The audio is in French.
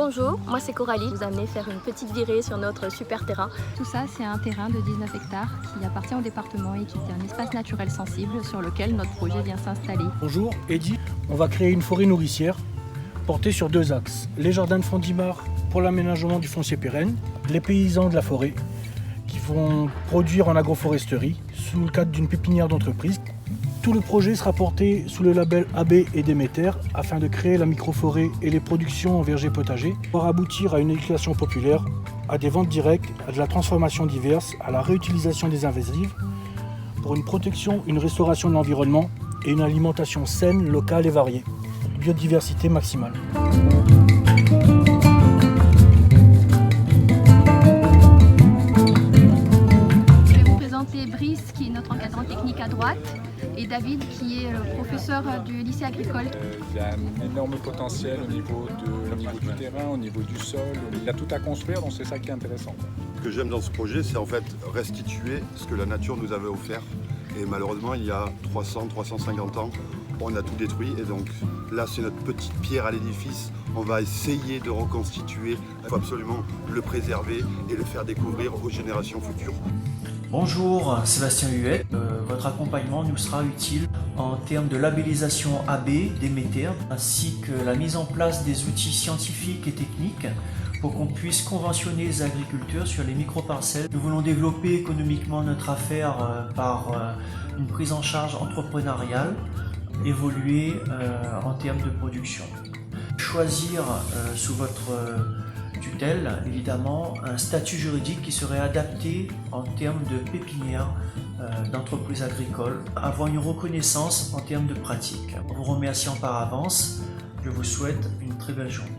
Bonjour, moi c'est Coralie, vous amenez faire une petite virée sur notre super terrain. Tout ça, c'est un terrain de 19 hectares qui appartient au département et qui est un espace naturel sensible sur lequel notre projet vient s'installer. Bonjour, Eddy. On va créer une forêt nourricière portée sur deux axes. Les jardins de Fondimar pour l'aménagement du foncier pérenne, les paysans de la forêt qui vont produire en agroforesterie sous le cadre d'une pépinière d'entreprise. Tout le projet sera porté sous le label AB et Déméter afin de créer la microforêt et les productions en verger potager pour aboutir à une éducation populaire, à des ventes directes, à de la transformation diverse, à la réutilisation des invasives, pour une protection, une restauration de l'environnement et une alimentation saine, locale et variée. Biodiversité maximale. Je vais vous présenter Brice qui est notre encadrant technique à droite et David qui est le professeur du lycée agricole. Il y a un énorme potentiel au niveau du terrain, au niveau du sol. Il y a tout à construire, donc c'est ça qui est intéressant. Ce que j'aime dans ce projet, c'est en fait restituer ce que la nature nous avait offert. Et malheureusement, il y a 300-350 ans, on a tout détruit. Et donc là, c'est notre petite pierre à l'édifice. On va essayer de reconstituer. Il faut absolument le préserver et le faire découvrir aux générations futures. Bonjour, Sébastien Huet. Votre accompagnement nous sera utile en termes de labellisation AB, Déméter, ainsi que la mise en place des outils scientifiques et techniques pour qu'on puisse conventionner les agriculteurs sur les micro-parcelles. Nous voulons développer économiquement notre affaire par une prise en charge entrepreneuriale, évoluer en termes de production. Choisir sous votre tutelle, évidemment, un statut juridique qui serait adapté en termes de pépinière d'entreprise agricole, avoir une reconnaissance en termes de pratique. En vous remerciant par avance, je vous souhaite une très belle journée.